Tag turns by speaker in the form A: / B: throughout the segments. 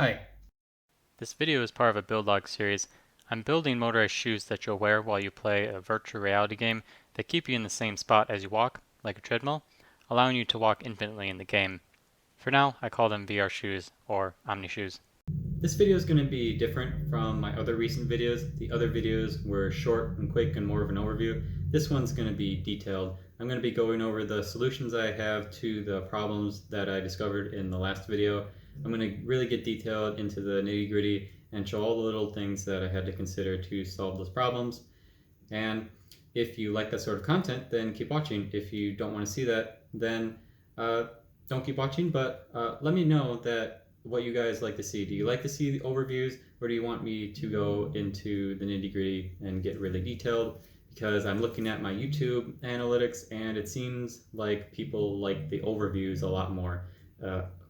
A: Hi.
B: This video is part of a build log series. I'm building motorized shoes that you'll wear while you play a virtual reality game that keep you in the same spot as you walk, like a treadmill, allowing you to walk infinitely in the game. For now, I call them VR shoes or Omni shoes.
A: This video is going to be different from my other recent videos. The other videos were short and quick and more of an overview. This one's going to be detailed. I'm going to be going over the solutions I have to the problems that I discovered in the last video. I'm going to really get detailed into the nitty-gritty and show all the little things that I had to consider to solve those problems. And if you like that sort of content, then keep watching. If you don't want to see that, then uh, don't keep watching. But let me know that what you guys like to see. Do you like to see the overviews, or do you want me to go into the nitty gritty and get really detailed? Because I'm looking at my YouTube analytics, and it seems like people like the overviews a lot more,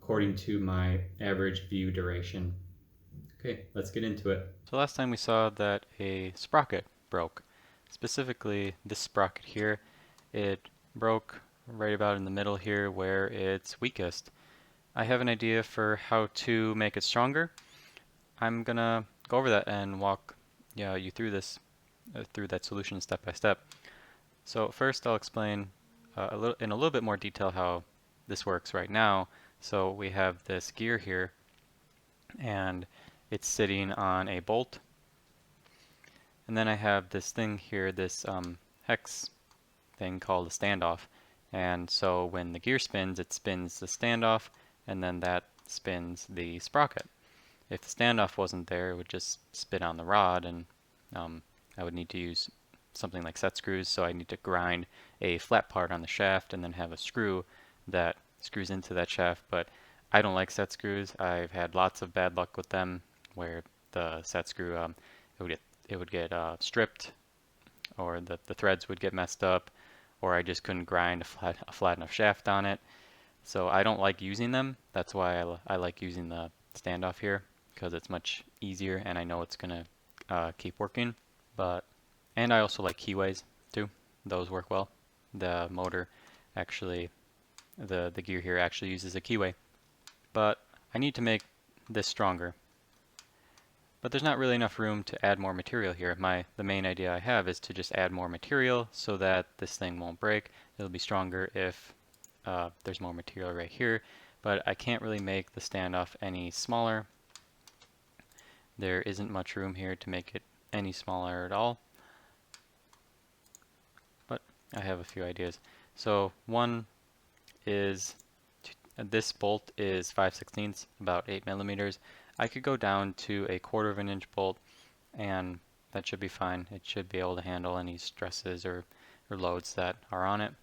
A: according to my average view duration. Okay, let's get into it.
B: So last time we saw that a sprocket broke. Specifically, this sprocket here, it broke right about in the middle here where it's weakest. I have an idea for how to make it stronger. I'm gonna go over that and walk you through this, through that solution step by step. So first I'll explain in a little bit more detail how this works right now. So we have this gear here and it's sitting on a bolt. And then I have this thing here, this hex thing called a standoff. And so when the gear spins, it spins the standoff and then that spins the sprocket. If the standoff wasn't there, it would just spin on the rod, and I would need to use something like set screws, so I need to grind a flat part on the shaft and then have a screw that screws into that shaft. But I don't like set screws. I've had lots of bad luck with them where the set screw it would get stripped, or the threads would get messed up, or I just couldn't grind a flat enough shaft on it. So I don't like using them. That's why I like using the standoff here, because it's much easier and I know it's gonna keep working. But and I also like keyways too. Those work well. The motor actually, the gear here actually uses a keyway. But I need to make this stronger. But there's not really enough room to add more material here. The main idea I have is to just add more material so that this thing won't break. It'll be stronger if there's more material right here, but I can't really make the standoff any smaller. There isn't much room here to make it any smaller at all, but I have a few ideas. So one is this bolt is 5/16, about 8 millimeters. I could go down to a 1/4 of an inch bolt, and that should be fine. It should be able to handle any stresses or loads that are on it.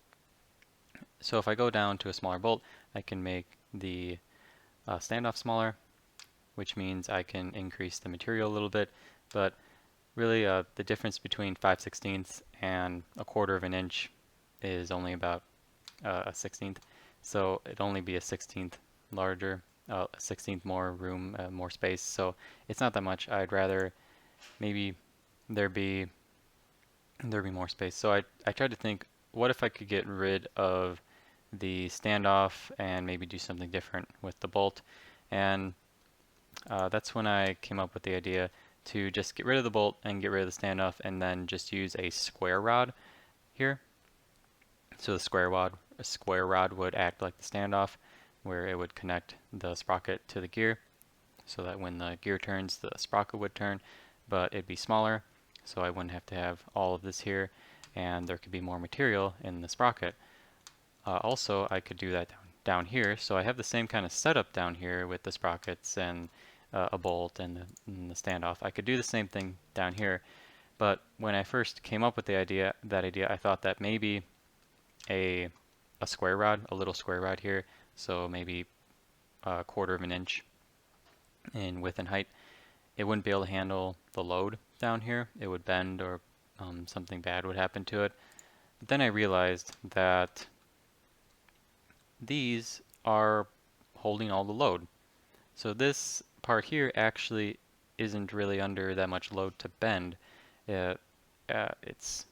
B: So if I go down to a smaller bolt, I can make the standoff smaller, which means I can increase the material a little bit. But really, the difference between 5/16 and a 1/4 of an inch is only about a 1/16. So it'd only be a 1/16 larger, a 1/16 more room, more space. So it's not that much. I'd rather maybe there be more space. So I tried to think, what if I could get rid of the standoff and maybe do something different with the bolt? And that's when I came up with the idea to just get rid of the bolt and get rid of the standoff and then just use a square rod here. So the square rod would act like the standoff, where it would connect the sprocket to the gear so that when the gear turns, the sprocket would turn, but it'd be smaller, so I wouldn't have to have all of this here, and there could be more material in the sprocket. Also, I could do that down here, so I have the same kind of setup down here with the sprockets and a bolt and the standoff. I could do the same thing down here, but when I first came up with that idea, I thought that maybe a square rod, a little square rod here, so maybe a 1/4 of an inch in width and height, it wouldn't be able to handle the load down here. It would bend, or something bad would happen to it. But then I realized that these are holding all the load. So this part here actually isn't really under that much load to bend. Uh, it's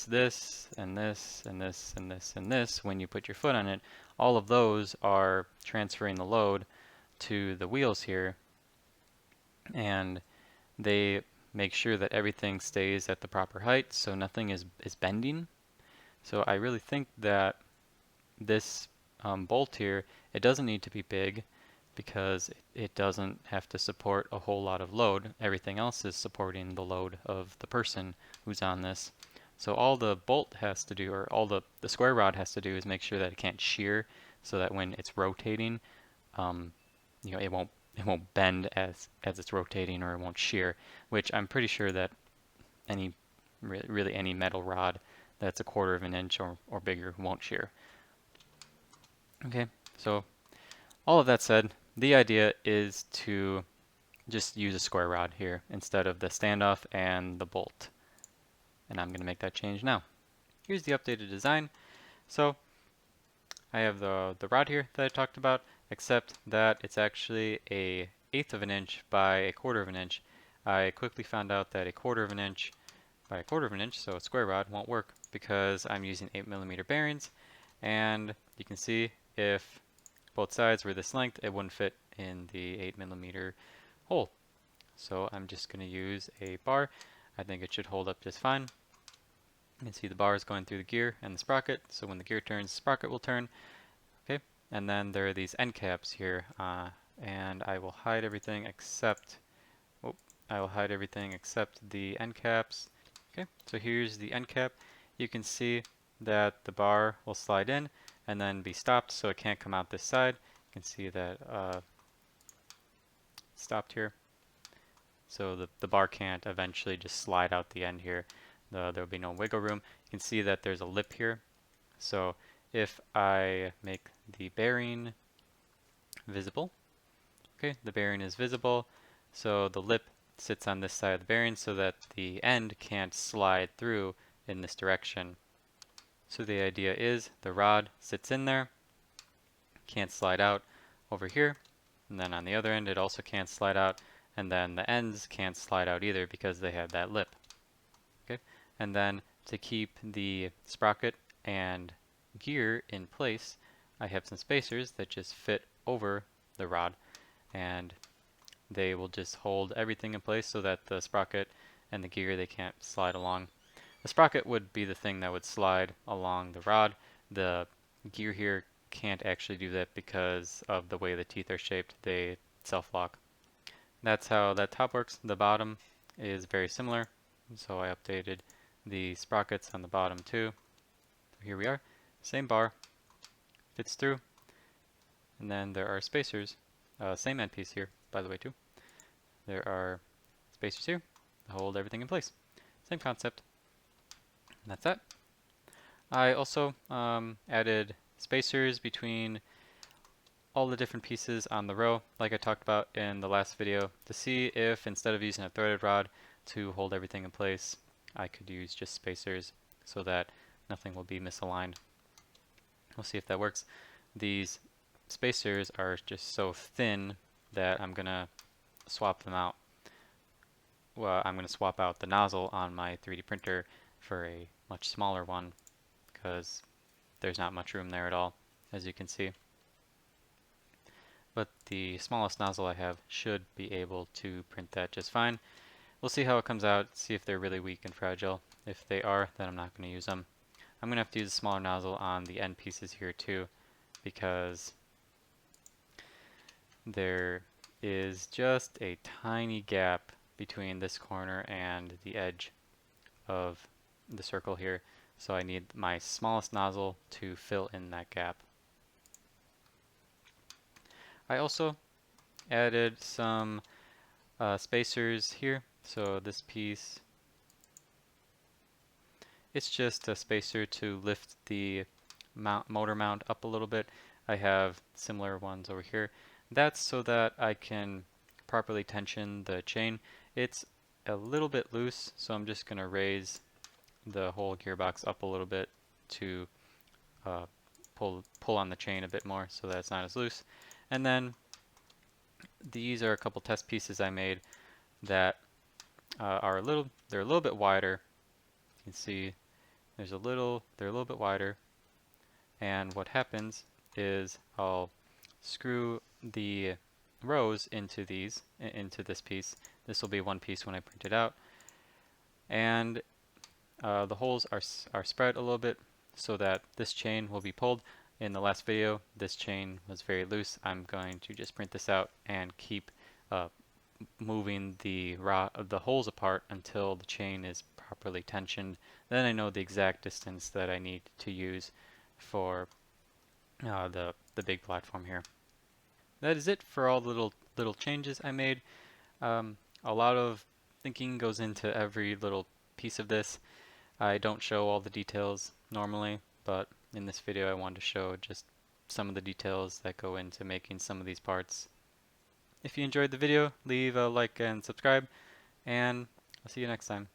B: this and this and this and this and this. When you put your foot on it, all of those are transferring the load. to the wheels here, and they make sure that everything stays at the proper height so nothing is bending. So I really think that this bolt here, it doesn't need to be big because it doesn't have to support a whole lot of load. Everything else is supporting the load of the person who's on this. So all the bolt has to do, or all the square rod has to do, is make sure that it can't shear, so that when it's rotating, um, it won't bend as it's rotating, or it won't shear. Which I'm pretty sure that any really any metal rod that's a quarter of an inch or bigger won't shear. Okay, so all of that said, the idea is to just use a square rod here instead of the standoff and the bolt. And I'm going to make that change now. Here's the updated design. So I have the rod here that I talked about, except that it's actually a 1/8 of an inch by a 1/4 of an inch. I quickly found out that a 1/4 of an inch by a 1/4 of an inch, so a square rod, won't work because I'm using 8mm bearings, and you can see if both sides were this length, it wouldn't fit in the 8mm hole. So I'm just going to use a bar. I think it should hold up just fine. You can see the bars going through the gear and the sprocket, so when the gear turns, the sprocket will turn. Okay, and then there are these end caps here, and I will hide everything except the end caps. Okay, so here's the end cap. You can see that the bar will slide in and then be stopped, so it can't come out this side. You can see that stopped here. So the bar can't eventually just slide out the end here. There'll be no wiggle room. You can see that there's a lip here. So if I make the bearing visible, okay, the bearing is visible. So the lip sits on this side of the bearing so that the end can't slide through in this direction. So the idea is the rod sits in there, can't slide out over here, and then on the other end it also can't slide out, and then the ends can't slide out either because they have that lip. Okay, and then to keep the sprocket and gear in place, I have some spacers that just fit over the rod, and they will just hold everything in place so that the sprocket and the gear, they can't slide along. The sprocket would be the thing that would slide along the rod. The gear here can't actually do that because of the way the teeth are shaped. They self-lock. That's how that top works. The bottom is very similar, so I updated the sprockets on the bottom too. Here we are, same bar, fits through, and then there are spacers, same end piece here, by the way, too. There are spacers here to hold everything in place. Same concept. And that's that. I also added spacers between all the different pieces on the row, like I talked about in the last video, to see if instead of using a threaded rod to hold everything in place, I could use just spacers so that nothing will be misaligned. We'll see if that works. These spacers are just so thin that I'm going to swap them out. Well, I'm going to swap out the nozzle on my 3D printer for a much smaller one because there's not much room there at all, as you can see. But the smallest nozzle I have should be able to print that just fine. We'll see how it comes out, see if they're really weak and fragile. If they are, then I'm not going to use them. I'm going to have to use a smaller nozzle on the end pieces here too, because there is just a tiny gap between this corner and the edge of the circle here. So I need my smallest nozzle to fill in that gap. I also added some spacers here. So this piece, it's just a spacer to lift the motor mount up a little bit. I have similar ones over here. That's so that I can properly tension the chain. It's a little bit loose, so I'm just going to raise the whole gearbox up a little bit to pull on the chain a bit more so that it's not as loose. And then these are a couple test pieces I made that they're a little bit wider. You can see they're a little bit wider. And what happens is I'll screw the rows into this piece. This will be one piece when I print it out. And the holes are spread a little bit so that this chain will be pulled. In the last video, this chain was very loose. I'm going to just print this out and keep moving the holes apart until the chain is properly tensioned. Then I know the exact distance that I need to use for the big platform here. That is it for all the little changes I made. A lot of thinking goes into every little piece of this. I don't show all the details normally, but in this video I wanted to show just some of the details that go into making some of these parts. If you enjoyed the video, leave a like and subscribe, and I'll see you next time.